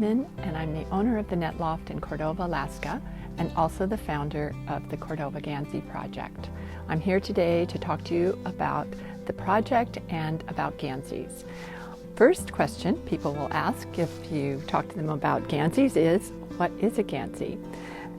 Friedman, and I'm the owner of the Net Loft in Cordova, Alaska, and also the founder of the Cordova Gansey project. I'm here today to talk to you about the project and about ganseys. First question people will ask if you talk to them about ganseys is, what is a gansey?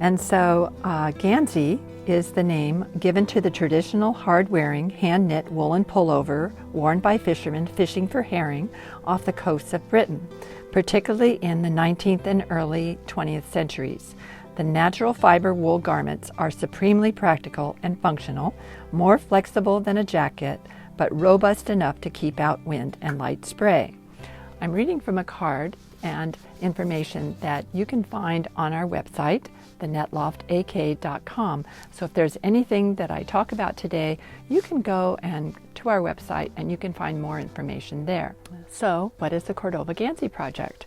And so gansey is the name given to the traditional hard-wearing, hand-knit woolen pullover worn by fishermen fishing for herring off the coasts of Britain, particularly in the 19th and early 20th centuries. The natural fiber wool garments are supremely practical and functional, more flexible than a jacket, but robust enough to keep out wind and light spray. I'm reading from a card and information that you can find on our website, thenetloftak.com. So if there's anything that I talk about today, you can go to our website and you can find more information there. So what is the Cordova Gansey project?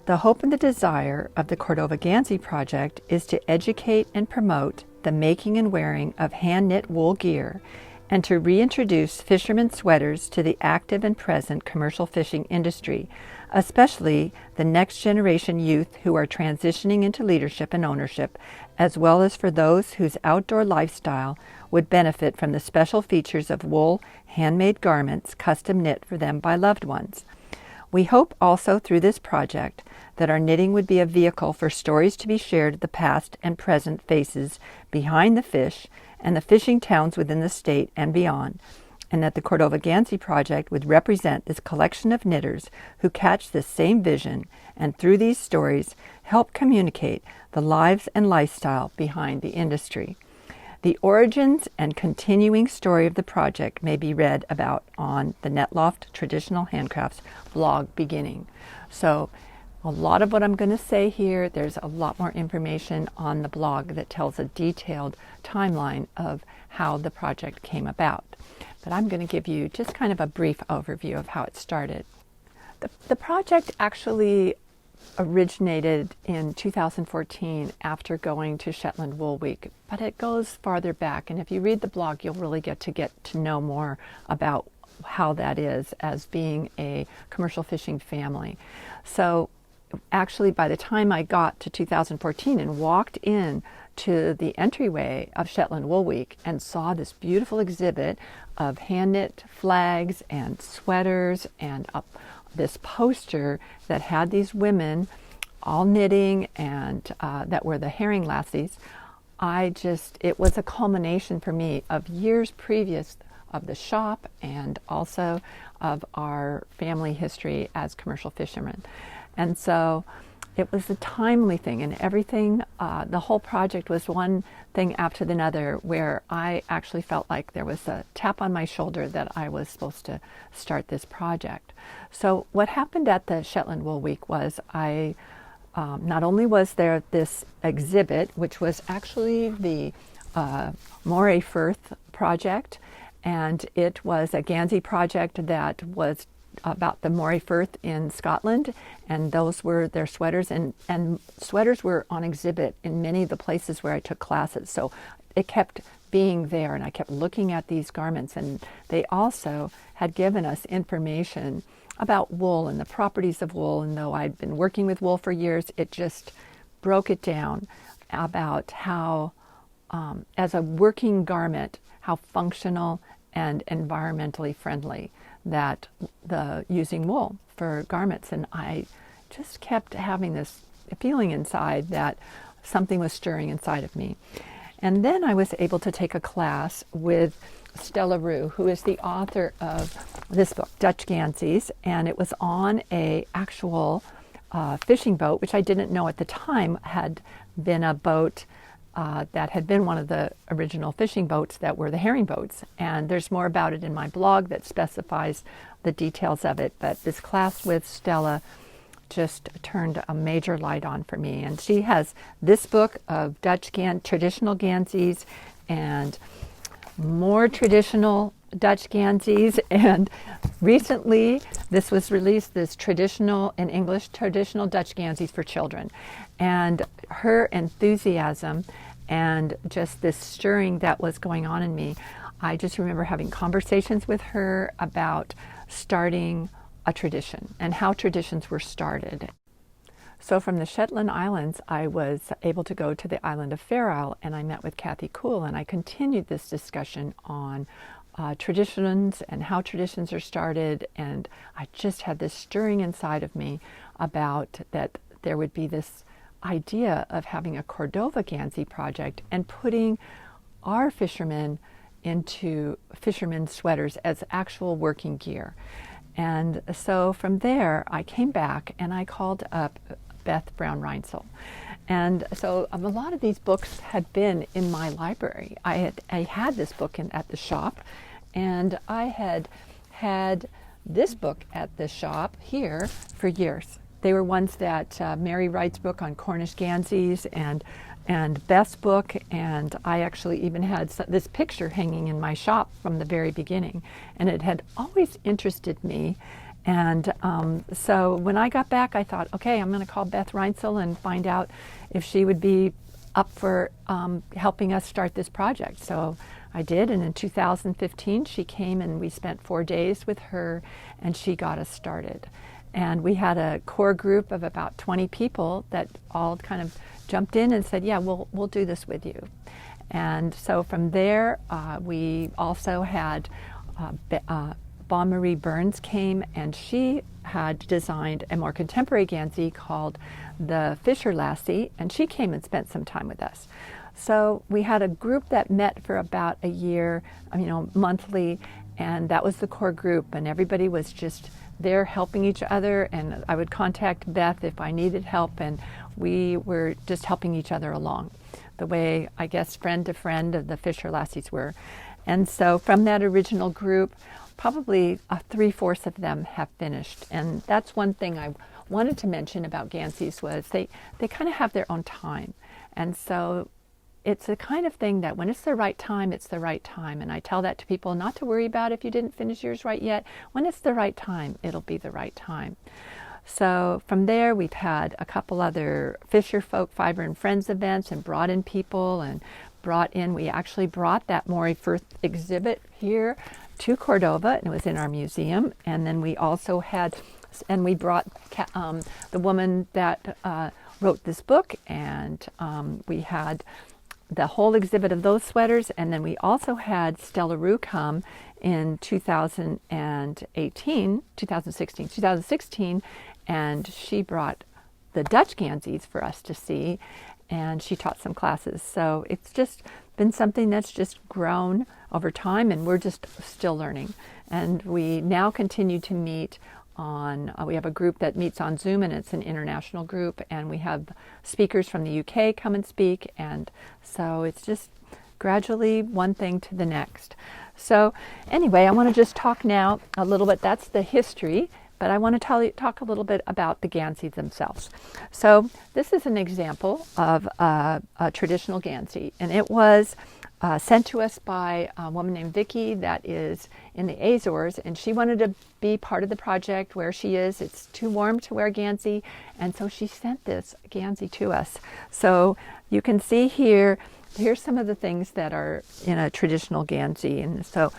The hope and the desire of the Cordova Gansey project is to educate and promote the making and wearing of hand-knit wool gear and to reintroduce fishermen sweaters to the active and present commercial fishing industry, especially the next generation youth who are transitioning into leadership and ownership, as well as for those whose outdoor lifestyle would benefit from the special features of wool handmade garments custom knit for them by loved ones. We hope also through this project that our knitting would be a vehicle for stories to be shared of the past and present faces behind the fish and the fishing towns within the state and beyond, and that the Cordova Gansey project would represent this collection of knitters who catch this same vision and through these stories help communicate the lives and lifestyle behind the industry. The origins and continuing story of the project may be read about on the Netloft Traditional Handcrafts blog beginning. So a lot of what I'm going to say here, there's a lot more information on the blog that tells a detailed timeline of how the project came about. But I'm going to give you just kind of a brief overview of how it started. The project actually originated in 2014 after going to Shetland Wool Week, but it goes farther back, and if you read the blog you'll really get to know more about how that is as being a commercial fishing family. So actually by the time I got to 2014 and walked in to the entryway of Shetland Wool Week and saw this beautiful exhibit of hand-knit flags and sweaters and this poster that had these women all knitting and that were the herring lassies, it was a culmination for me of years previous of the shop and also of our family history as commercial fishermen. And so it was a timely thing, and everything, the whole project was one thing after another where I actually felt like there was a tap on my shoulder that I was supposed to start this project. So what happened at the Shetland Wool Week was not only was there this exhibit, which was actually the Moray Firth project, and it was a Gansey project that was about the Moray Firth in Scotland, and those were their sweaters, and sweaters were on exhibit in many of the places where I took classes. So it kept being there, and I kept looking at these garments, and they also had given us information about wool and the properties of wool, and though I'd been working with wool for years, it just broke it down about how, as a working garment, how functional and environmentally friendly that using wool for garments. And I just kept having this feeling inside that something was stirring inside of me. And then I was able to take a class with Stella Rue, who is the author of this book, Dutch Ganseys, and it was on a actual fishing boat, which I didn't know at the time had been a boat that had been one of the original fishing boats that were the herring boats. And there's more about it in my blog that specifies the details of it. But this class with Stella just turned a major light on for me. And she has this book of traditional Ganseys and more traditional Dutch Ganseys. And recently this was released, this traditional, in English, traditional Dutch Ganseys for children. And her enthusiasm and just this stirring that was going on in me, I just remember having conversations with her about starting a tradition and how traditions were started. So from the Shetland Islands, I was able to go to the island of Fair Isle, and I met with Kathy Kuhl, and I continued this discussion on traditions and how traditions are started. And I just had this stirring inside of me about that there would be this idea of having a Cordova Gansey project and putting our fishermen into fishermen's sweaters as actual working gear. And so from there, I came back and I called up Beth Brown-Reinsel. And so a lot of these books had been in my library. I had this book at the shop, and I had this book at the shop here for years. They were ones that Mary Wright's book on Cornish ganseys and Beth's book, and I actually even had this picture hanging in my shop from the very beginning, and it had always interested me. And so when I got back, I thought, okay, I'm going to call Beth Reinsel and find out if she would be up for helping us start this project. So I did, and in 2015 she came and we spent 4 days with her, and she got us started. And we had a core group of about 20 people that all kind of jumped in and said, yeah, we'll do this with you. And so from there, we also had Bon Marie Burns came, and she had designed a more contemporary Gansey called the Fisher Lassie, and she came and spent some time with us. So we had a group that met for about a year, monthly, and that was the core group, and everybody was just there helping each other, and I would contact Beth if I needed help, and we were just helping each other along, the way, I guess, friend to friend of the Fisher Lassies were. And so from that original group, probably 3/4 of them have finished. And that's one thing I wanted to mention about Ganseys was they kind of have their own time. And so it's the kind of thing that when it's the right time, it's the right time. And I tell that to people not to worry about if you didn't finish yours right yet. When it's the right time, it'll be the right time. So from there, we've had a couple other Fisher Folk Fiber and Friends events and brought in people and we actually brought that Maury Firth exhibit here to Cordova, and it was in our museum. And then we also had, and we brought the woman that wrote this book, and we had the whole exhibit of those sweaters. And then we also had Stella Rue come in 2016, and she brought the Dutch Ganseys for us to see, and she taught some classes. So it's just been something that's just grown over time, and we're just still learning. And we now continue to meet on, we have a group that meets on Zoom, and it's an international group, and we have speakers from the UK come and speak, and so it's just gradually one thing to the next. So anyway, I want to just talk now a little bit, that's the history, but I want to talk a little bit about the Ganseys themselves. So this is an example of a traditional Gansey, and it was sent to us by a woman named Vicki that is in the Azores, and she wanted to be part of the project where she is. It's too warm to wear Gansey, and so she sent this Gansey to us. So you can see here, here's some of the things that are in a traditional Gansey. And so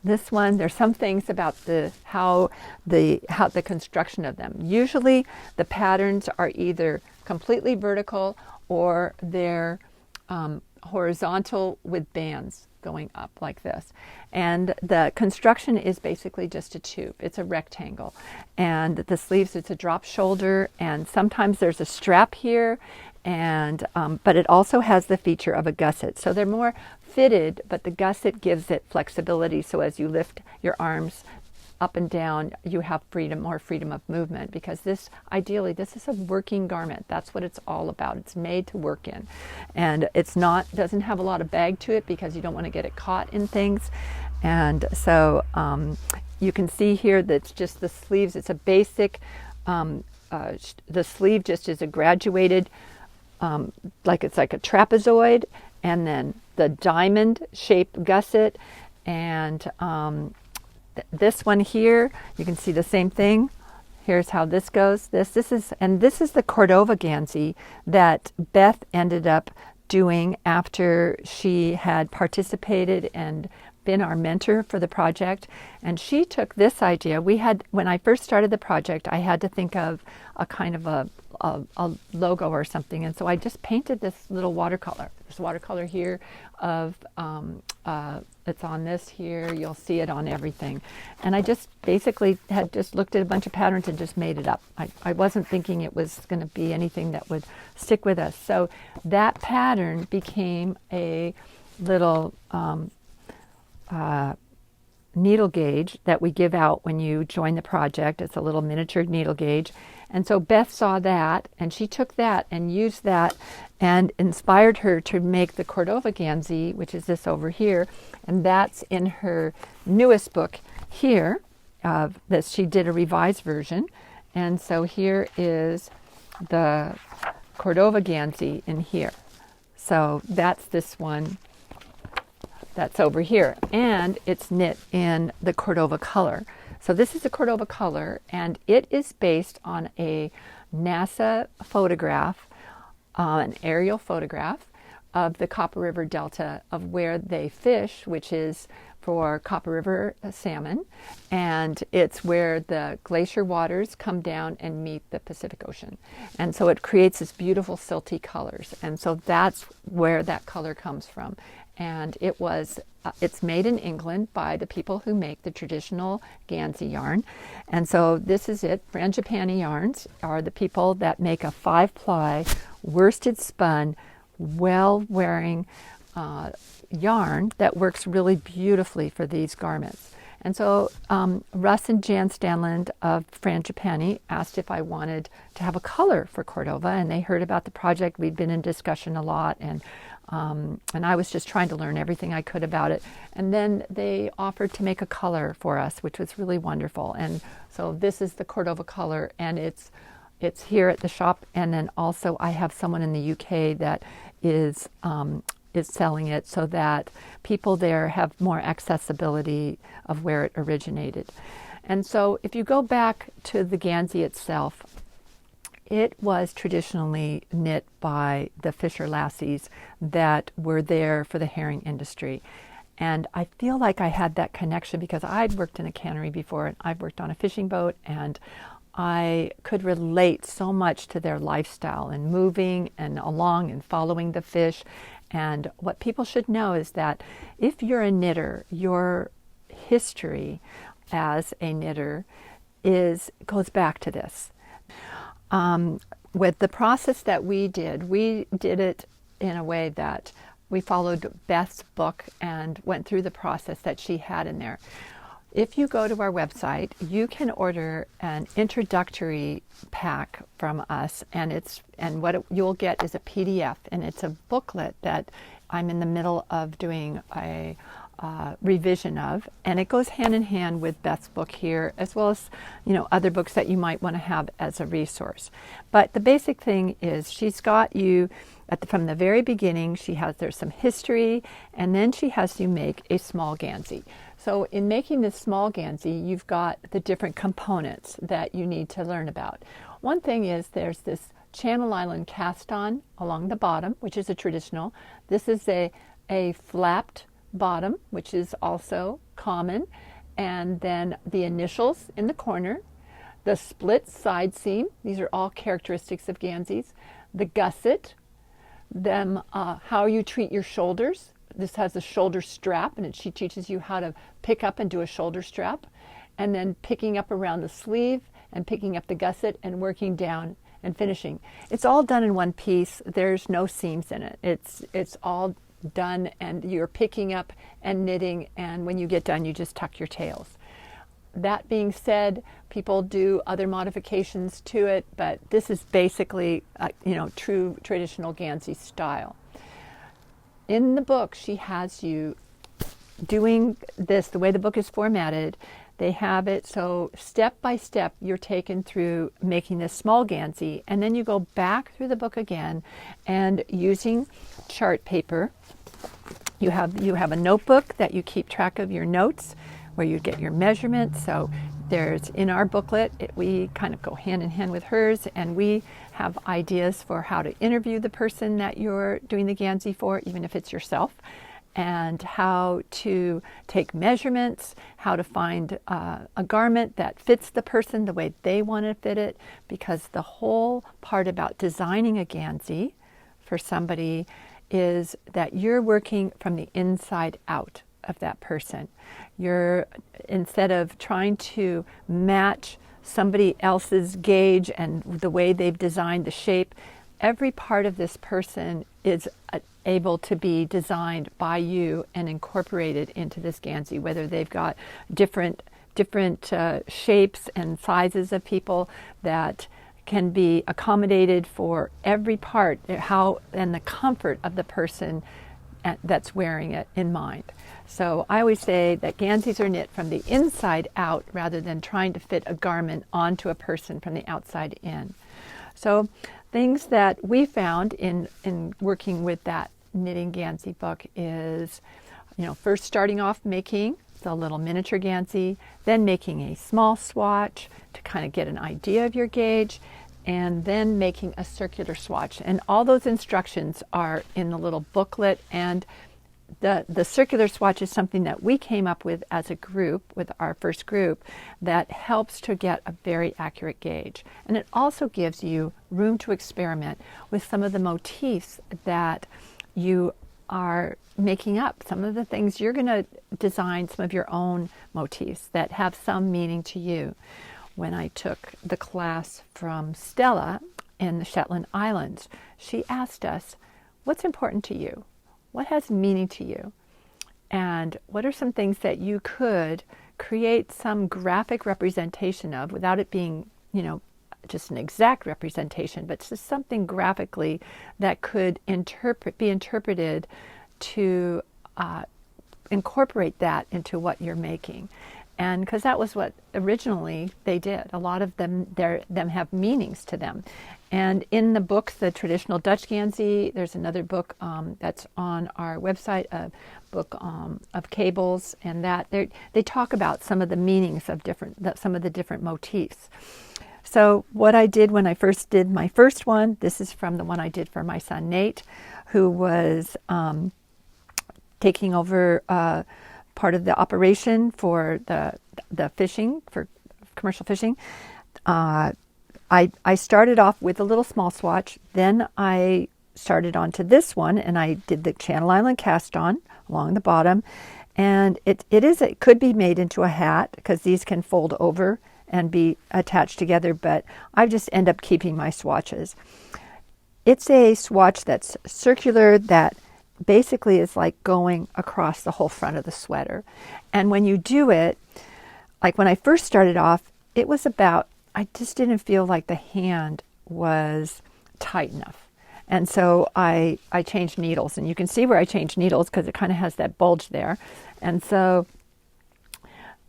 this one, there's some things about how the construction of them. Usually the patterns are either completely vertical or they're horizontal with bands going up like this. And the construction is basically just a tube. It's a rectangle. And the sleeves, it's a drop shoulder, and sometimes there's a strap here, and but it also has the feature of a gusset. So they're more fitted, but the gusset gives it flexibility, so as you lift your arms up and down, you have more freedom of movement, because ideally this is a working garment. That's what it's all about. It's made to work in, and doesn't have a lot of bag to it because you don't want to get it caught in things. And so you can see here that's just the sleeves. It's a basic, the sleeve just is a graduated, it's like a trapezoid, and then the diamond shaped gusset, and this one here, you can see the same thing. Here's how this goes. This is the Cordova Gansey that Beth ended up doing after she had participated and been our mentor for the project. And she took this idea. When I first started the project, I had to think of a kind of a logo or something. And so I just painted this little watercolor. There's watercolor here of, it's on this here. You'll see it on everything. And I just basically had just looked at a bunch of patterns and just made it up. I wasn't thinking it was going to be anything that would stick with us. So that pattern became a little needle gauge that we give out when you join the project. It's a little miniature needle gauge. And so Beth saw that, and she took that and used that and inspired her to make the Cordova Gansey, which is this over here. And that's in her newest book here. That she did a revised version. And so here is the Cordova Gansey in here. So that's this one that's over here. And it's knit in the Cordova color. So this is a Cordova color, and it is based on a NASA photograph, an aerial photograph of the Copper River Delta of where they fish, which is for Copper River salmon, and it's where the glacier waters come down and meet the Pacific Ocean. And so it creates this beautiful silty colors, and so that's where that color comes from. And it was, it's made in England by the people who make the traditional Gansey yarn. And so this is it. Frangipani Yarns are the people that make a 5-ply worsted spun, well-wearing yarn that works really beautifully for these garments. And so Russ and Jan Stanland of Frangipani asked if I wanted to have a color for Cordova, and they heard about the project. We'd been in discussion a lot, and I was just trying to learn everything I could about it. And then they offered to make a color for us, which was really wonderful. And so this is the Cordova color, and it's here at the shop. And then also I have someone in the UK that is selling it so that people there have more accessibility of where it originated. And so if you go back to the Gansey itself, it was traditionally knit by the fisher lassies that were there for the herring industry. And I feel like I had that connection because I'd worked in a cannery before, and I've worked on a fishing boat, and I could relate so much to their lifestyle and moving and along and following the fish. And what people should know is that if you're a knitter, your history as a knitter goes back to this. With the process that we did it in a way that we followed Beth's book and went through the process that she had in there. If you go to our website, you can order an introductory pack from us, and what you'll get is a PDF, and it's a booklet that I'm in the middle of doing a revision of, and it goes hand in hand with Beth's book here, as well as other books that you might want to have as a resource. But the basic thing is she's got you from the very beginning. There's some history, and then she has you make a small Gansey. So in making this small Gansey, you've got the different components that you need to learn about. One thing is there's this Channel Island cast on along the bottom, which is a traditional. This is a flapped bottom, which is also common, and then the initials in the corner, the split side seam. These are all characteristics of Ganseys. The gusset, how you treat your shoulders. This has a shoulder strap, and she teaches you how to pick up and do a shoulder strap, and then picking up around the sleeve and picking up the gusset and working down and finishing. It's all done in one piece. There's no seams in it. It's all done, and you're picking up and knitting, and when you get done you just tuck your tails. That being said, people do other modifications to it, but this is basically true traditional Gansey style. In the book she has you doing this the way the book is formatted. They have it so step by step you're taken through making this small Gansey, and then you go back through the book again, and using chart paper, you have a notebook that you keep track of your notes, where you get your measurements. So there's, in our booklet, we kind of go hand in hand with hers, and we have ideas for how to interview the person that you're doing the Gansey for, even if it's yourself. and how to take measurements, how to find a garment that fits the person the way they want to fit it, because the whole part about designing a Gansey for somebody is that you're working from the inside out of that person. You're, instead of trying to match somebody else's gauge and the way they've designed the shape, every part of this person is able to be designed by you and incorporated into this Gansey, whether they've got different shapes and sizes of people that can be accommodated for every part, how and the comfort of the person that's wearing it in mind. So I always say that Ganseys are knit from the inside out rather than trying to fit a garment onto a person from the outside in. So things that we found in working with that knitting Gansey book is, first starting off making the little miniature Gansey, then making a small swatch to kind of get an idea of your gauge, and then making a circular swatch. And all those instructions are in the little booklet, and the circular swatch is something that we came up with as a group, with our first group, that helps to get a very accurate gauge. And it also gives you room to experiment with some of the motifs that you are making up, some of the things you're going to design, some of your own motifs that have some meaning to you. When I took the class from Stella in the Shetland Islands, she asked us, what's important to you? What has meaning to you? And what are some things that you could create some graphic representation of without it being, just an exact representation, but just something graphically that could be interpreted to incorporate that into what you're making. And because that was what originally they did. A lot of them have meanings to them. And in the book, The Traditional Dutch Gansey, there's another book that's on our website, a book of cables, and that they talk about some of the meanings of some of the different motifs. So what I did when I first did my first one, this is from the one I did for my son Nate, who was taking over part of the operation for the fishing, for commercial fishing. I started off with a little small swatch, then I started onto this one, and I did the Channel Island cast on along the bottom, and it could be made into a hat because these can fold over and be attached together, but I just end up keeping my swatches. It's a swatch that's circular, that basically is like going across the whole front of the sweater. And when you do it, like when I first started off, it was I just didn't feel like the hand was tight enough. And so I changed needles, and you can see where I changed needles because it kind of has that bulge there. And so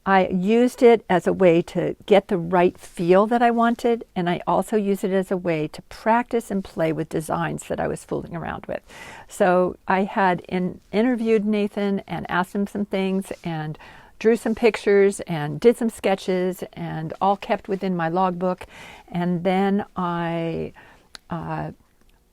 I used it as a way to get the right feel that I wanted, and I also used it as a way to practice and play with designs that I was fooling around with. So I had interviewed Nathan and asked him some things and drew some pictures and did some sketches, and all kept within my logbook. And then I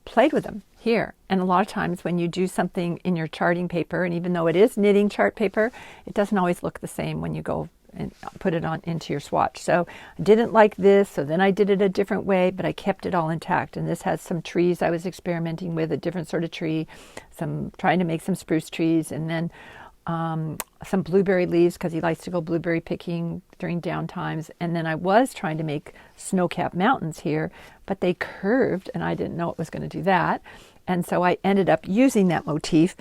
played with them here. And a lot of times when you do something in your charting paper, and even though it is knitting chart paper, it doesn't always look the same when you go and put it on into your swatch. So I didn't like this, so then I did it a different way, but I kept it all intact. And this has some trees I was experimenting with, a different sort of tree, trying to make some spruce trees, and then some blueberry leaves because he likes to go blueberry picking during down times. And then I was trying to make snow-capped mountains here, but they curved and I didn't know it was going to do that. And so I ended up using that motif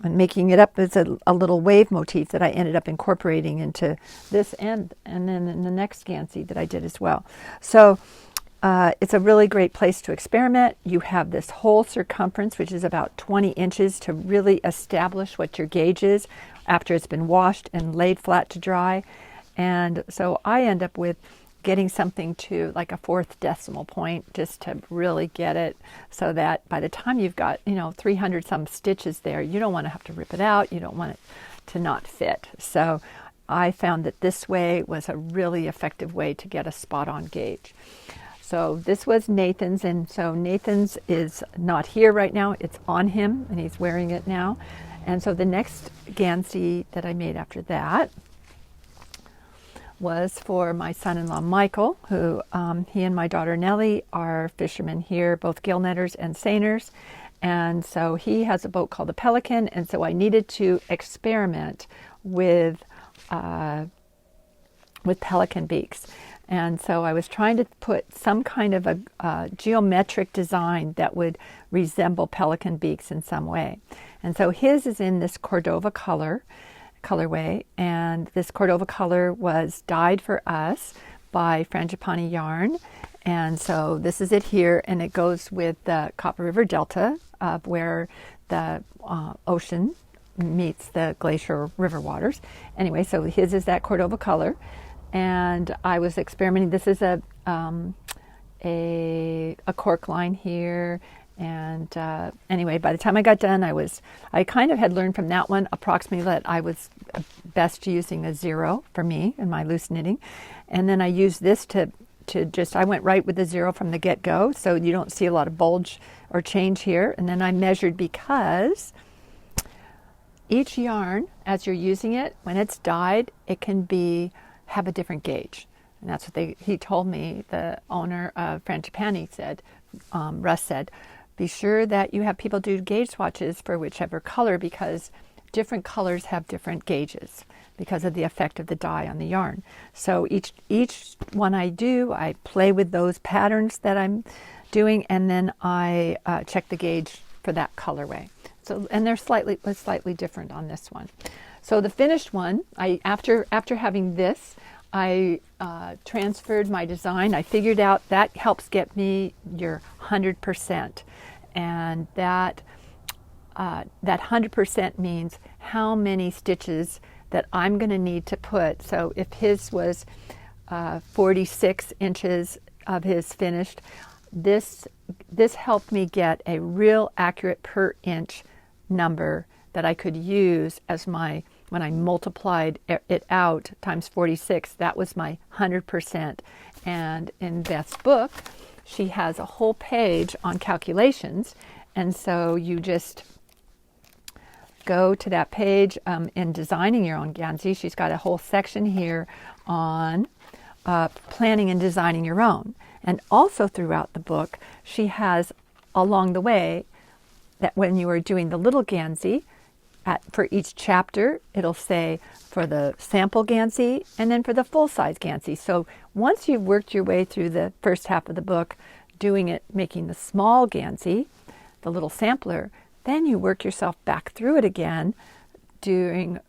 and making it up as a little wave motif that I ended up incorporating into this and then in the next Gansey that I did as well. So it's a really great place to experiment. You have this whole circumference, which is about 20 inches, to really establish what your gauge is after it's been washed and laid flat to dry. And so I end up with getting something to like a 4th decimal point just to really get it, so that by the time you've got 300 some stitches there, you don't want to have to rip it out. You don't want it to not fit. So I found that this way was a really effective way to get a spot on gauge. So this was Nathan's, and so Nathan's is not here right now. It's on him, and he's wearing it now. And so the next Gansey that I made after that was for my son-in-law Michael, who he and my daughter Nellie are fishermen here, both gill netters and seiners. And so he has a boat called the Pelican, and so I needed to experiment with pelican beaks. And so I was trying to put some kind of a geometric design that would resemble pelican beaks in some way. And so his is in this Cordova colorway, and this Cordova color was dyed for us by Frangipani Yarn. And so this is it here, and it goes with the Copper River Delta, where the ocean meets the glacier river waters. Anyway, so his is that Cordova color, and I was experimenting. This is a cork line here, and anyway, by the time I got done, I kind of had learned from that one approximately that I was best using a 0 for me in my loose knitting, and then I used this to I went right with the 0 from the get-go, so you don't see a lot of bulge or change here. And then I measured, because each yarn, as you're using it, when it's dyed, it can have a different gauge. And that's what he told me, the owner of Frangipani said, Russ said, be sure that you have people do gauge swatches for whichever color, because different colors have different gauges because of the effect of the dye on the yarn. So each one I do, I play with those patterns that I'm doing, and then I check the gauge for that colorway. So, and they're slightly different on this one. So the finished one, after having this, I transferred my design. I figured out that helps get me your 100%, and that 100% means how many stitches that I'm going to need to put. So if his was 46 inches of his finished, this helped me get a real accurate per inch number that I could use as when I multiplied it out times 46, that was my 100%. And in Beth's book, she has a whole page on calculations, and so you just go to that page in designing your own Gansey. She's got a whole section here on planning and designing your own. And also throughout the book, she has along the way that when you are doing the little Gansey, for each chapter, it'll say for the sample Gansey and then for the full-size Gansey. So once you've worked your way through the first half of the book, making the small Gansey, the little sampler, then you work yourself back through it again to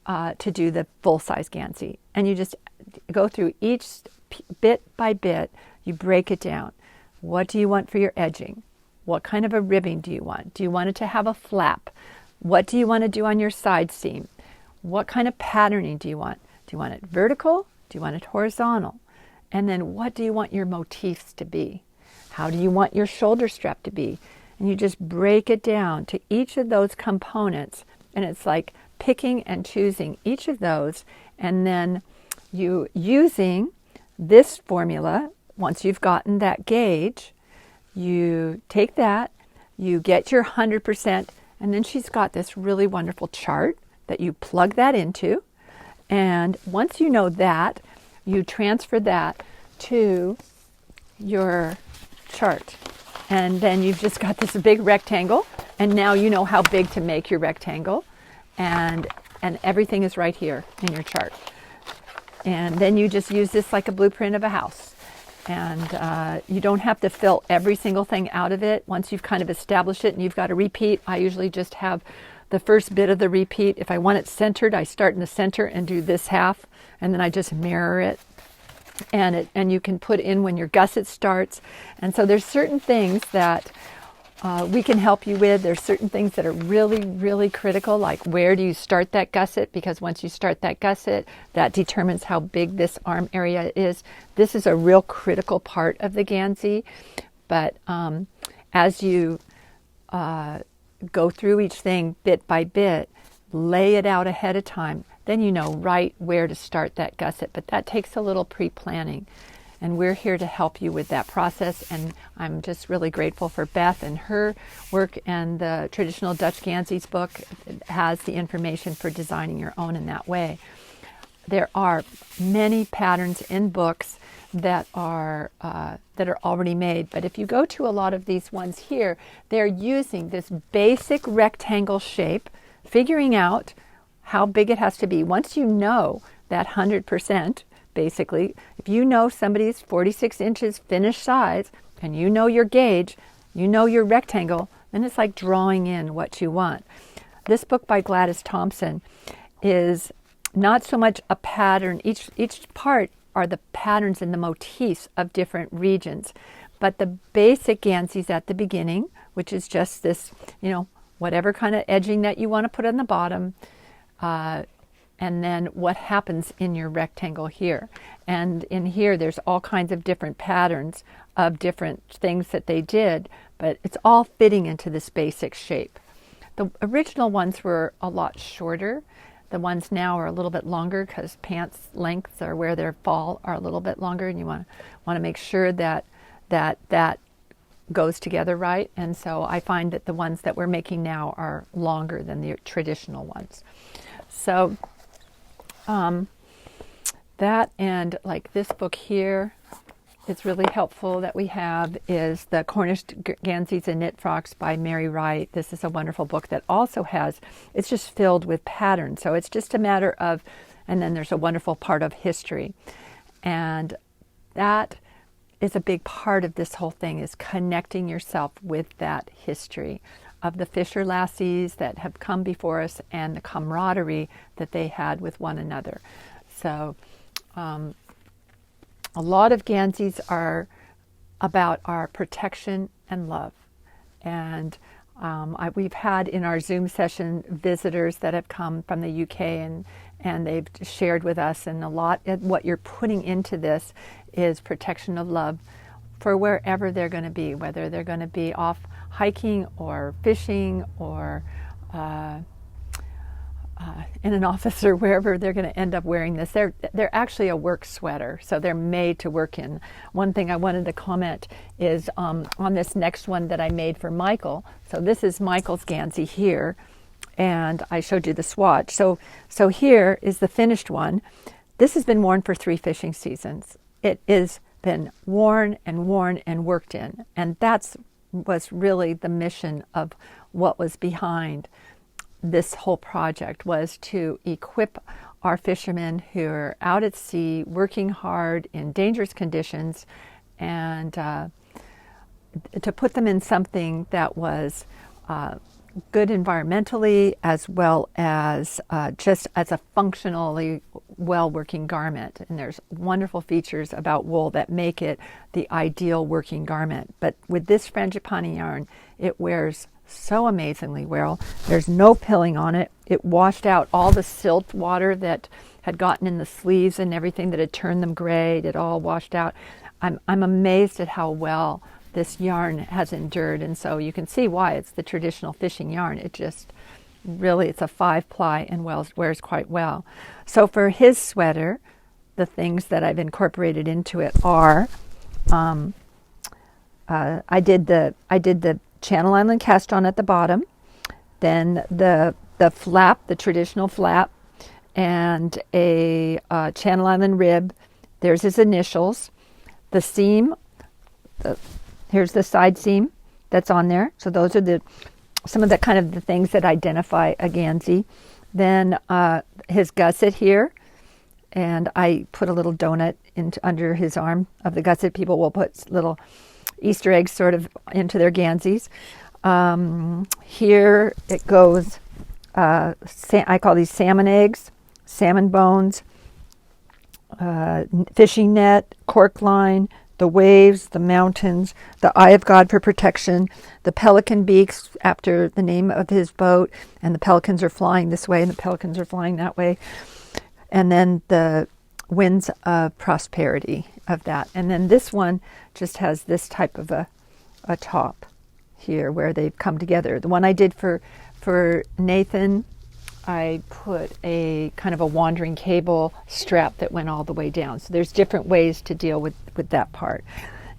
do the full-size Gansey. And you just go through each bit by bit, you break it down. What do you want for your edging? What kind of a ribbing do you want? Do you want it to have a flap? What do you want to do on your side seam? What kind of patterning do you want? Do you want it vertical? Do you want it horizontal? And then what do you want your motifs to be? How do you want your shoulder strap to be? And you just break it down to each of those components. And it's like picking and choosing each of those. And then you using this formula, once you've gotten that gauge, you take that, you get your 100%, and then she's got this really wonderful chart that you plug that into. And once you know that, you transfer that to your chart. And then you've just got this big rectangle, and now you know how big to make your rectangle, and everything is right here in your chart. And then you just use this like a blueprint of a house. And you don't have to fill every single thing out of it. Once you've kind of established it and you've got a repeat, I usually just have the first bit of the repeat. If I want it centered, I start in the center and do this half, and then I just mirror it. And you can put in when your gusset starts. And so there's certain things that we can help you with. There's certain things that are really, really critical, like where do you start that gusset? Because once you start that gusset, that determines how big this arm area is. This is a real critical part of the Gansey. But as you go through each thing bit by bit, lay it out ahead of time, then you know right where to start that gusset. But that takes a little pre-planning. and we're here to help you with that process. And I'm just really grateful for Beth and her work, and the Traditional Dutch Ganseys book has the information for designing your own in that way. There are many patterns in books that are already made, but if you go to a lot of these ones here, they're using this basic rectangle shape, figuring out how big it has to be. Once you know that 100%, basically, if you know somebody's 46 inches finished size, and you know your gauge, you know your rectangle, then it's like drawing in what you want. This book by Gladys Thompson is not so much a pattern. Each part are the patterns and the motifs of different regions. But the basic ganseys at the beginning, which is just this, whatever kind of edging that you want to put on the bottom, and then what happens in your rectangle here. And in here, there's all kinds of different patterns of different things that they did, but it's all fitting into this basic shape. The original ones were a lot shorter. The ones now are a little bit longer because pants lengths or where they fall are a little bit longer, and you want to make sure that goes together right. And so I find that the ones that we're making now are longer than the traditional ones. So that, and like this book here, it's really helpful that we have, is the Cornish Ganseys and Knit Frocks by Mary Wright. This is a wonderful book that also has, it's just filled with patterns. So it's just a matter of, and then there's a wonderful part of history. And that is a big part of this whole thing, is connecting yourself with that history of the Fisher lassies that have come before us and the camaraderie that they had with one another. So a lot of Ganseys are about our protection and love. And we've had in our Zoom session visitors that have come from the UK, and they've shared with us, and a lot of what you're putting into this is protection of love for wherever they're going to be, whether they're going to be off hiking or fishing or in an office or wherever they're going to end up wearing this. They're actually a work sweater, so they're made to work in. One thing I wanted to comment is on this next one that I made for Michael. So this is Michael's Gansey here, and I showed you the swatch. So here is the finished one. This has been worn for 3 fishing seasons. It has been worn and worked in, and was really the mission of what was behind this whole project, was to equip our fishermen who are out at sea working hard in dangerous conditions, and to put them in something that was good environmentally, as well as just as a functionally well-working garment. And there's wonderful features about wool that make it the ideal working garment. But with this frangipani yarn, it wears so amazingly well. There's no pilling on it. It washed out all the silt water that had gotten in the sleeves and everything that had turned them gray. It all washed out. I'm amazed at how well this yarn has endured, and so you can see why it's the traditional fishing yarn. It just really, it's a 5-ply and wears quite well. So for his sweater, the things that I've incorporated into it are I did the Channel Island cast on at the bottom, then the flap, the traditional flap, and a Channel Island rib. There's his initials. The seam, here's the side seam that's on there. So those are some of the kind of the things that identify a Gansey. Then his gusset here, and I put a little donut under his arm of the gusset. People will put little Easter eggs sort of into their Ganseys. Here it goes, I call these salmon eggs, salmon bones, fishing net, cork line, the waves, the mountains, the eye of God for protection, the pelican beaks after the name of his boat, and the pelicans are flying this way and the pelicans are flying that way. And then the winds of prosperity of that. And then this one just has this type of a top here where they've come together. The one I did for Nathan, I put a kind of a wandering cable strap that went all the way down. So there's different ways to deal with with that part.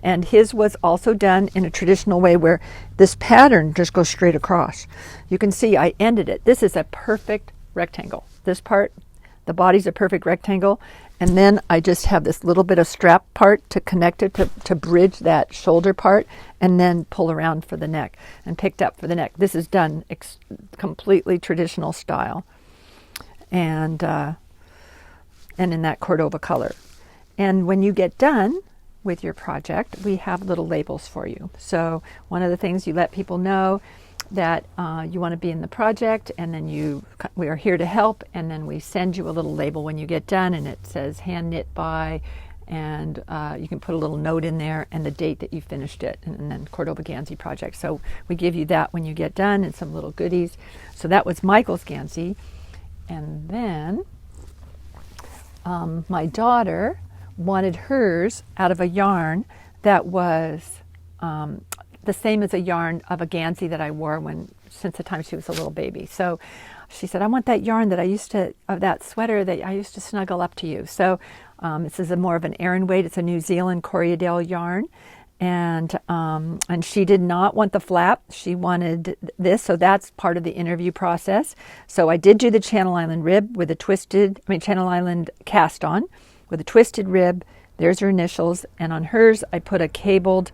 And his was also done in a traditional way where this pattern just goes straight across. You can see I ended it. This is a perfect rectangle. This part, the body's a perfect rectangle. And then I just have this little bit of strap part to connect it, to bridge that shoulder part, and then pull around for the neck and picked up for the neck. This is done completely traditional style. And in that Cordova color. And when you get done with your project, we have little labels for you. So one of the things, you let people know that you want to be in the project, and then we are here to help, and then we send you a little label when you get done, and it says hand knit by, and you can put a little note in there and the date that you finished it, and then Cordova Gansey project. So we give you that when you get done, and some little goodies. So that was Michael's Gansey. And then my daughter wanted hers out of a yarn that was the same as a yarn of a Gansey that I wore since the time she was a little baby. So she said, I want that yarn that of that sweater that I used to snuggle up to you. So this is more of an Aran weight. It's a New Zealand Corriedale yarn. And she did not want the flap. She wanted this, so that's part of the interview process. So I did do the Channel Island rib with Channel Island cast on with a twisted rib. There's her initials, and on hers I put a cabled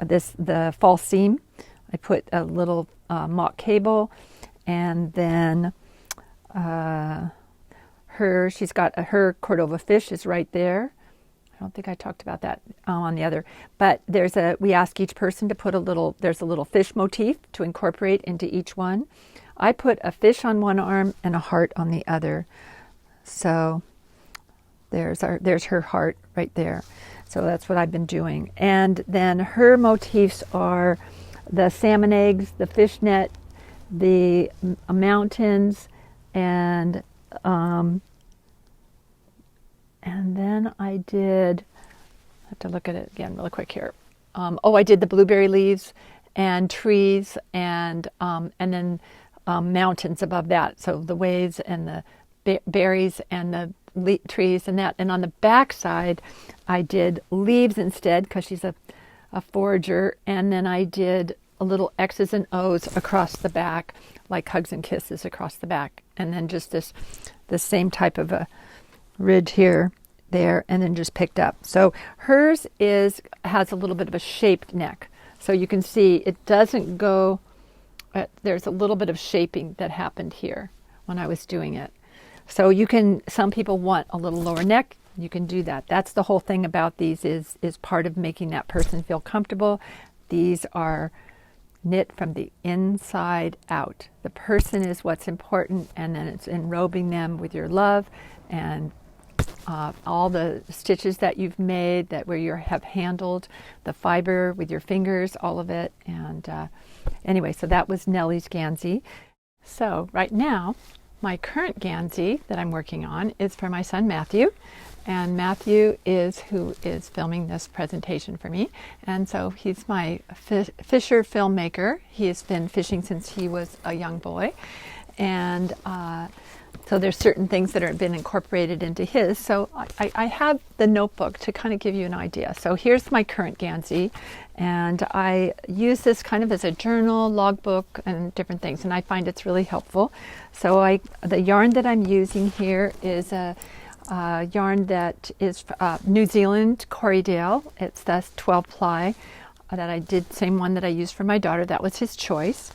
the false seam. I put a little mock cable, and then she's got her Cordova fish is right there. I don't think I talked about that on the other, but we ask each person to put there's a little fish motif to incorporate into each one. I put a fish on one arm and a heart on the other. So there's her heart right there. So that's what I've been doing. And then her motifs are the salmon eggs, the fishnet, the mountains, and then I have to look at it again really quick here. I did the blueberry leaves and trees, and then mountains above that. So the waves and the berries and the trees and that. And on the back side, I did leaves instead because she's a forager. And then I did a little X's and O's across the back, like hugs and kisses across the back. And then just the same type of a ridge here, there, and then just picked up. So hers has a little bit of a shaped neck. So you can see it doesn't go, there's a little bit of shaping that happened here when I was doing it. So some people want a little lower neck, you can do that. That's the whole thing about these is part of making that person feel comfortable. These are knit from the inside out. The person is what's important, and then it's enrobing them with your love and all the stitches that you've made, where you have handled the fiber with your fingers, all of it. And anyway, so that was Nellie's Gansey. So right now, my current Gansey that I'm working on is for my son Matthew. And Matthew is who is filming this presentation for me. And so he's my fisher filmmaker. He has been fishing since he was a young boy. And so there's certain things that have been incorporated into his. So I have the notebook to kind of give you an idea. So here's my current Gansey. And I use this kind of as a journal, logbook, and different things. And I find it's really helpful. So the yarn that I'm using here is a yarn that is New Zealand Corriedale. It's the 12 ply that I did, same one that I used for my daughter. That was his choice.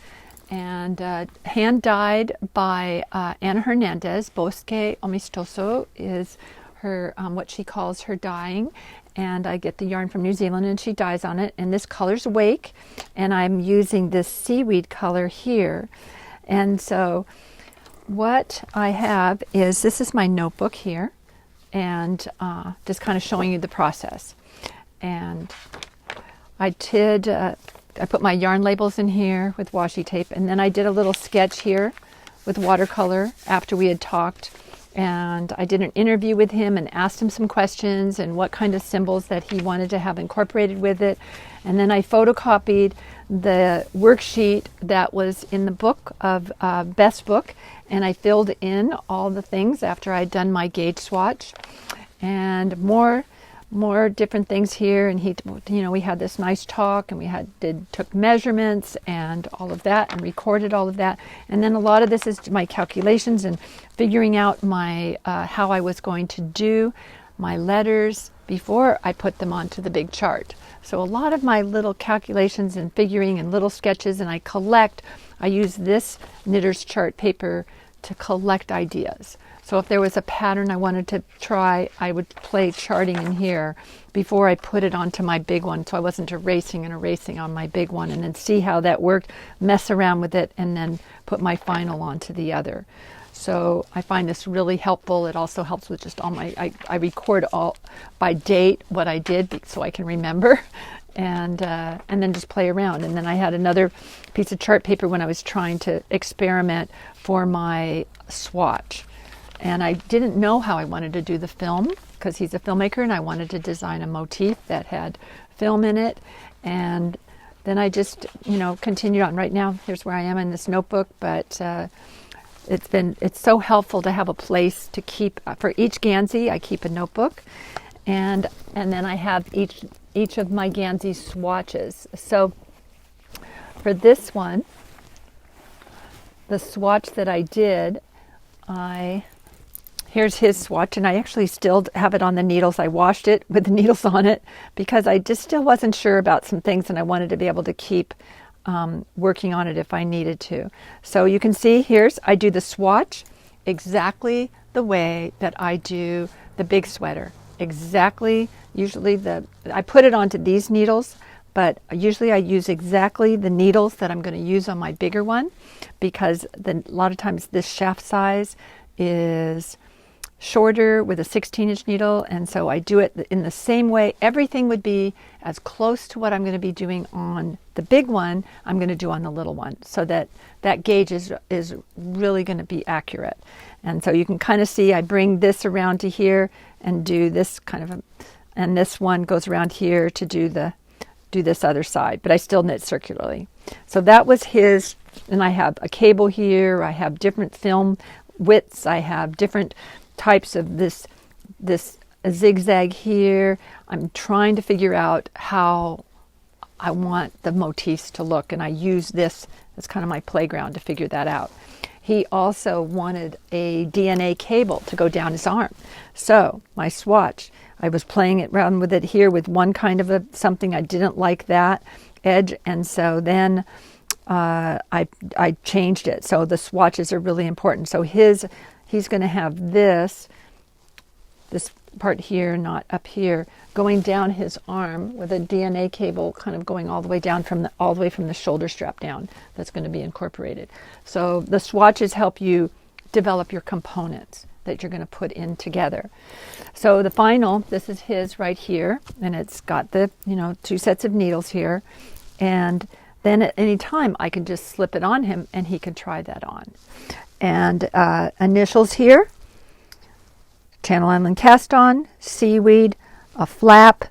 And hand dyed by Ana Hernandez. Bosque Amistoso is her what she calls her dyeing. And I get the yarn from New Zealand and she dyes on it. And this color's Wake. And I'm using this seaweed color here. And so what I have is, this is my notebook here. And just kind of showing you the process. And I put my yarn labels in here with washi tape, and then I did a little sketch here with watercolor after we had talked, and I did an interview with him and asked him some questions and what kind of symbols that he wanted to have incorporated with it. And then I photocopied the worksheet that was in the book of Best Book, and I filled in all the things after I'd done my gauge swatch. and more different things here. And he, we had this nice talk, and we took measurements and all of that, and recorded all of that. And then a lot of this is my calculations and figuring out my how I was going to do my letters before I put them onto the big chart. So a lot of my little calculations and figuring and little sketches, and I use this knitter's chart paper to collect ideas. So if there was a pattern I wanted to try, I would play charting in here before I put it onto my big one, so I wasn't erasing on my big one, and then see how that worked, mess around with it, and then put my final onto the other. So I find this really helpful. It also helps with just all I record all by date what I did so I can remember, and then just play around. And then I had another piece of chart paper when I was trying to experiment for my swatch. And I didn't know how I wanted to do the film, because he's a filmmaker, and I wanted to design a motif that had film in it. And then I just, continued on. Right now, here's where I am in this notebook, but it's so helpful to have a place to keep, for each Gansey, I keep a notebook, and then I have each of my Gansey swatches. So for this one, the swatch that I did, here's his swatch, and I actually still have it on the needles. I washed it with the needles on it because I just still wasn't sure about some things, and I wanted to be able to keep working on it if I needed to. So you can see I do the swatch exactly the way that I do the big sweater. Exactly, usually I put it onto these needles, but usually I use exactly the needles that I'm going to use on my bigger one, because a lot of times this shaft size is shorter with a 16-inch needle, and so I do it in the same way. Everything would be as close to what I'm going to be doing on the big one I'm going to do on the little one, so that gauge is really going to be accurate. And so you can kind of see I bring this around to here and do this kind of and this one goes around here to do this other side, but I still knit circularly. So that was his, and I have a cable here, I have different film widths, I have different types of this zigzag here. I'm trying to figure out how I want the motifs to look, and I use this as kind of my playground to figure that out. He also wanted a DNA cable to go down his arm. So my swatch, I was playing it around with it here with one kind of something. I didn't like that edge, and so then I changed it. So the swatches are really important. So he's going to have this part here, not up here, going down his arm with a DNA cable kind of going all the way down from the shoulder strap down. That's going to be incorporated. So the swatches help you develop your components that you're going to put in together. So the final, this is his right here, and it's got the 2 sets of needles here, and then at any time I can just slip it on him and he can try that on. And initials here, Channel Island cast on, seaweed, a flap,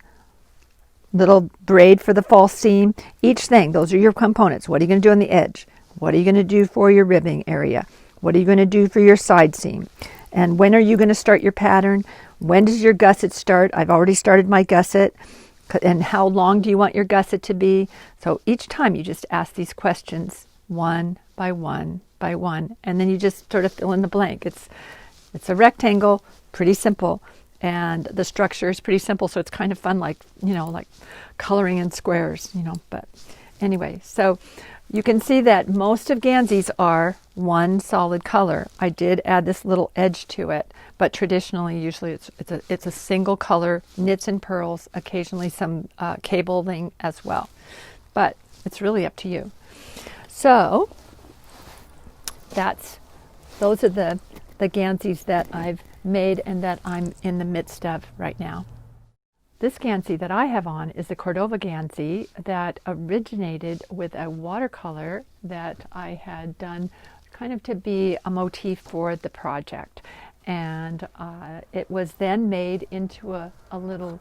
little braid for the false seam. Each thing, those are your components. What are you going to do on the edge? What are you going to do for your ribbing area? What are you going to do for your side seam? And when are you going to start your pattern? When does your gusset start? I've already started my gusset. And how long do you want your gusset to be? So each time you just ask these questions one by one by one, and then you just sort of fill in the blank. It's a rectangle, pretty simple, and the structure is pretty simple, so it's kind of fun, like coloring in squares, but anyway, so you can see that most of Ganseys are one solid color. I did add this little edge to it, but traditionally, usually it's a single color, knits and purls, occasionally some cabling as well, but it's really up to you. So those are the Ganseys that I've made and that I'm in the midst of right now. This Gansey that I have on is the Cordova Gansey that originated with a watercolor that I had done kind of to be a motif for the project. And it was then made into a little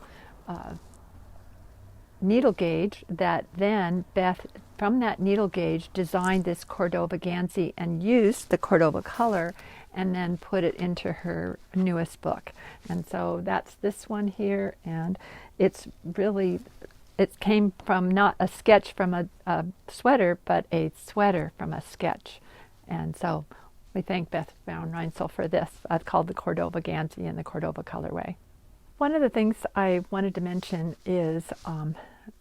needle gauge that then Beth, from that needle gauge, designed this Cordova Gansey and used the Cordova color and then put it into her newest book. And so that's this one here, and it's really, it came from not a sketch from a sweater, but a sweater from a sketch. And so we thank Beth Brown Reinsel for this. I've called the Cordova Gansey in the Cordova colorway. One of the things I wanted to mention is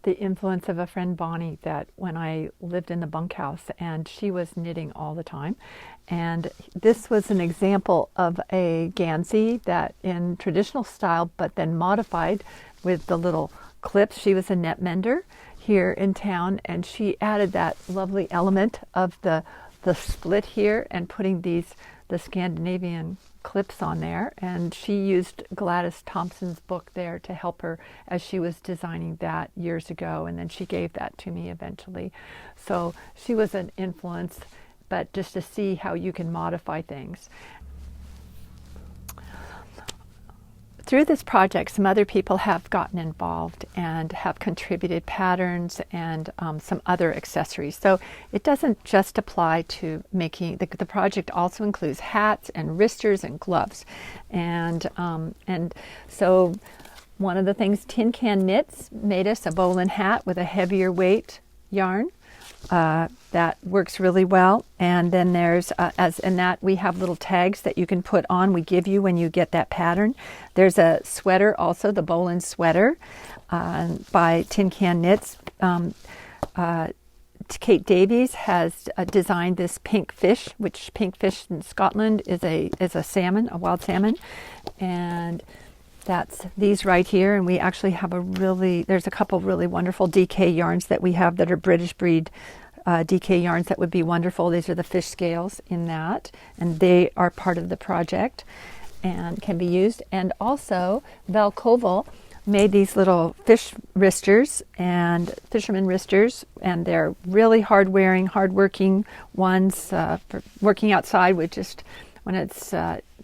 the influence of a friend, Bonnie, that when I lived in the bunkhouse, and she was knitting all the time. And this was an example of a Gansey that in traditional style, but then modified with the little clips. She was a net mender here in town, and she added that lovely element of the split here and putting the Scandinavian clips on there, and she used Gladys Thompson's book there to help her as she was designing that years ago, and then she gave that to me eventually. So she was an influence, but just to see how you can modify things. Through this project, some other people have gotten involved and have contributed patterns and some other accessories. So it doesn't just apply to making, the project also includes hats and wristers and gloves. And so one of the things Tin Can Knits made us a bowline hat with a heavier weight yarn. That works really well. And then there's, as in that, we have little tags that you can put on, we give you when you get that pattern. There's a sweater also, the bowline sweater by Tin Can Knits. Kate Davies has designed this pink fish, which pink fish in Scotland is a salmon, a wild salmon. And that's these right here, and we actually have there's a couple really wonderful DK yarns that we have that are British breed DK yarns that would be wonderful. These are the fish scales in that, and they are part of the project and can be used. And also, Val Koval made these little fish wristers and fisherman wristers, and they're really hard-wearing, hard-working ones for working outside with just when it's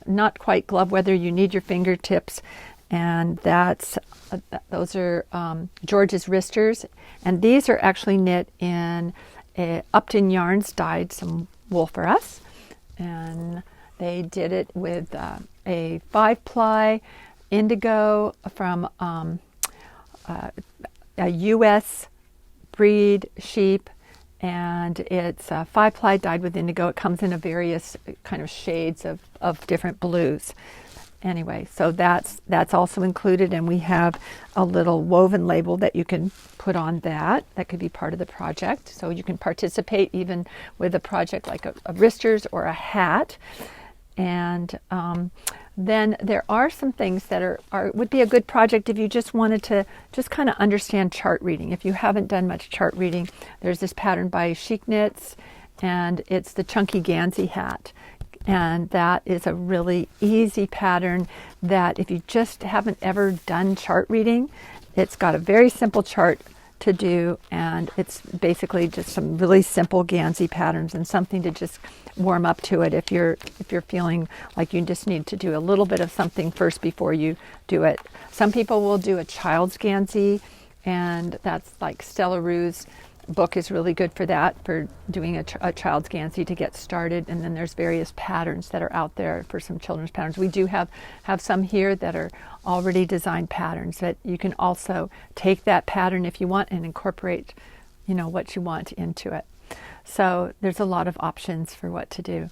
not quite glove weather, you need your fingertips. And those are George's wristers, and these are actually knit in Upton Yarns dyed some wool for us, and they did it with a 5-ply indigo from a U.S. breed sheep, and it's 5-ply dyed with indigo. It comes in a various kind of shades of different blues. Anyway, so that's also included, and we have a little woven label that you can put on that could be part of the project. So you can participate even with a project like a wristers or a hat. And then there are some things that would be a good project if you just wanted to just kind of understand chart reading. If you haven't done much chart reading, there's this pattern by Chic Knits, and it's the Chunky Gansey hat. And that is a really easy pattern that if you just haven't ever done chart reading, it's got a very simple chart to do, and it's basically just some really simple Gansey patterns and something to just warm up to it if you're feeling like you just need to do a little bit of something first before you do it. Some people will do a child's Gansey, and that's like Stella Rue's book is really good for that, for doing a child's Gansey to get started. And then there's various patterns that are out there for some children's patterns. We do have some here that are already designed patterns that you can also take that pattern if you want and incorporate, what you want into it. So there's a lot of options for what to do.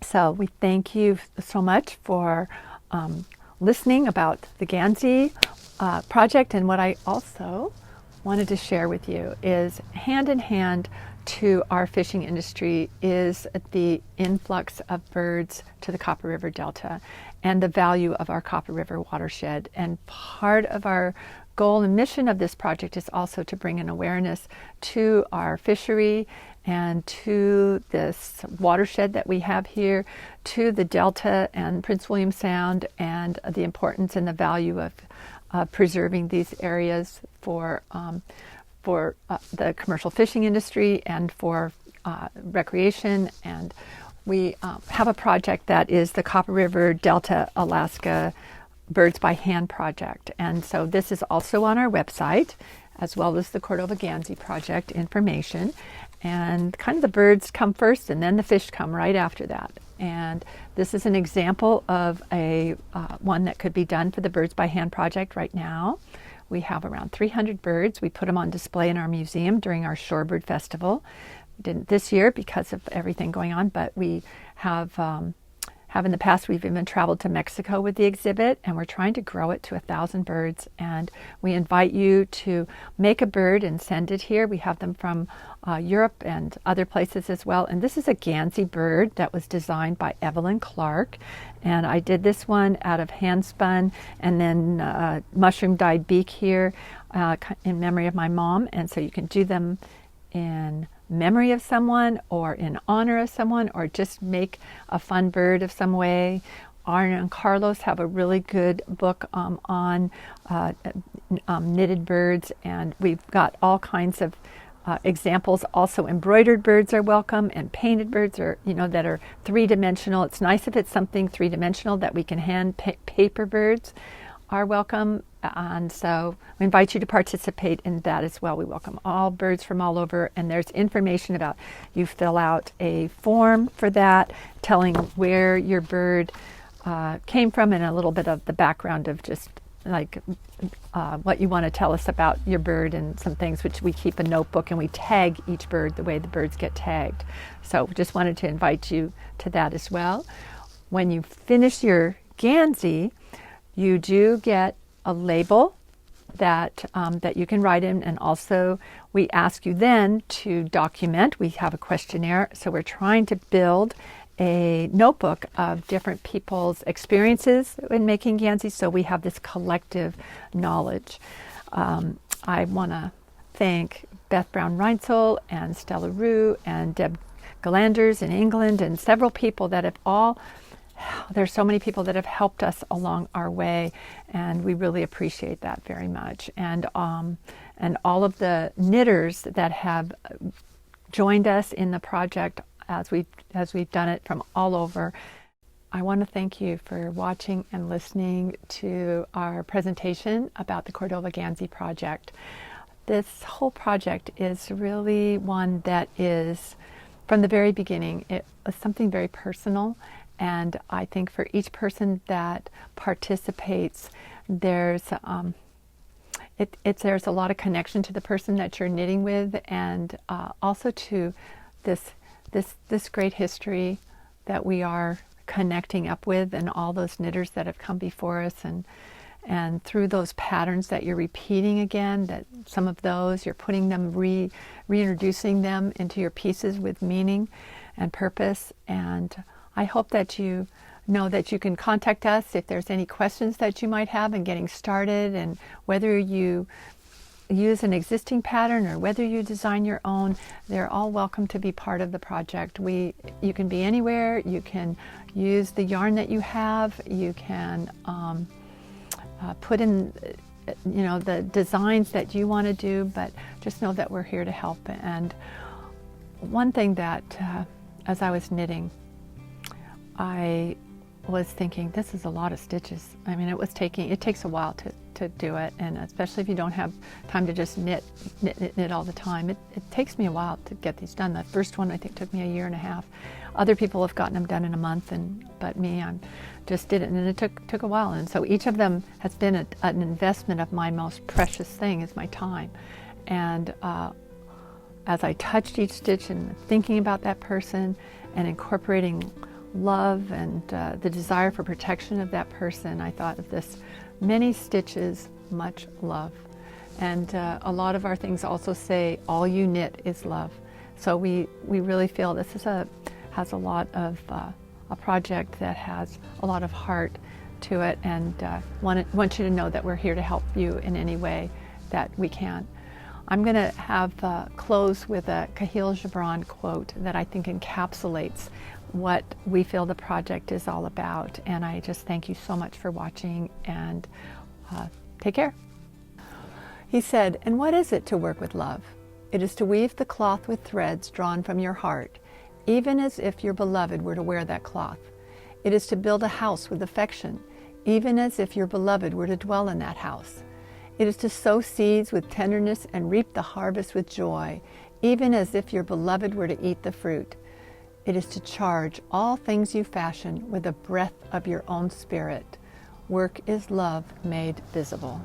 So we thank you so much for listening about the Gansey project. And what I also wanted to share with you is hand in hand to our fishing industry is the influx of birds to the Copper River Delta and the value of our Copper River watershed. And part of our goal and mission of this project is also to bring an awareness to our fishery and to this watershed that we have here, to the Delta and Prince William Sound, and the importance and the value of preserving these areas for the commercial fishing industry and for recreation. And we have a project that is the Copper River Delta Alaska Birds by Hand project. And so this is also on our website, as well as the Cordova Gansey project information. And kind of the birds come first and then the fish come right after that. And this is an example of a one that could be done for the Birds by Hand project right now. We have around 300 birds. We put them on display in our museum during our Shorebird Festival. We didn't this year because of everything going on, but we have in the past. We've even traveled to Mexico with the exhibit, and we're trying to grow it to 1,000 birds. And we invite you to make a bird and send it here. We have them from Europe and other places as well. And this is a Gansey bird that was designed by Evelyn Clark. And I did this one out of hand spun and then mushroom dyed beak here in memory of my mom. And so you can do them in memory of someone or in honor of someone, or just make a fun bird of some way. Arna and Carlos have a really good book on knitted birds, and we've got all kinds of examples. Also, embroidered birds are welcome, and painted birds are, that are three-dimensional. It's nice if it's something three-dimensional that we can hand paper birds are welcome. And so we invite you to participate in that as well. We welcome all birds from all over, and there's information about, you fill out a form for that, telling where your bird came from and a little bit of the background of just like what you want to tell us about your bird and some things, which we keep a notebook and we tag each bird the way the birds get tagged. So just wanted to invite you to that as well. When you finish your Gansey, you do get a label that that you can write in, and also we ask you then to document. We have a questionnaire, so we're trying to build a notebook of different people's experiences in making Ganseys, so we have this collective knowledge. I want to thank Beth Brown-Reinzel and Stella Rue and Deb Galanders in England, and several people that have there's so many people that have helped us along our way, and we really appreciate that very much. And all of the knitters that have joined us in the project as we've done it from all over. I want to thank you for watching and listening to our presentation about the Cordova Gansey project. This whole project is really one that is, from the very beginning, it was something very personal. And I think for each person that participates, there's there's a lot of connection to the person that you're knitting with, and also to this great history that we are connecting up with, and all those knitters that have come before us, and through those patterns that you're repeating again, that some of those you're putting them, reintroducing them into your pieces with meaning and purpose. And I hope that you know that you can contact us if there's any questions that you might have in getting started, and whether you use an existing pattern or whether you design your own, they're all welcome to be part of the project. You can be anywhere. You can use the yarn that you have. You can put in the designs that you want to do, but just know that we're here to help. And one thing that as I was knitting, I was thinking, this is a lot of stitches. I mean, it takes a while to do it, and especially if you don't have time to just knit all the time. It takes me a while to get these done. The first one I think took me a year and a half. Other people have gotten them done in a month, but me, I just did it, and it took a while. And so each of them has been an investment of my most precious thing, is my time. And as I touched each stitch and thinking about that person and incorporating love and the desire for protection of that person, I thought of this: many stitches, much love. And a lot of our things also say, all you knit is love. So we really feel this has a lot of a project that has a lot of heart to it, and want you to know that we're here to help you in any way that we can. I'm going to have close with a Kahlil Gibran quote that I think encapsulates what we feel the project is all about. And I just thank you so much for watching, and take care. He said, "And what is it to work with love? It is to weave the cloth with threads drawn from your heart, even as if your beloved were to wear that cloth. It is to build a house with affection, even as if your beloved were to dwell in that house. It is to sow seeds with tenderness and reap the harvest with joy, even as if your beloved were to eat the fruit. It is to charge all things you fashion with the breath of your own spirit. Work is love made visible.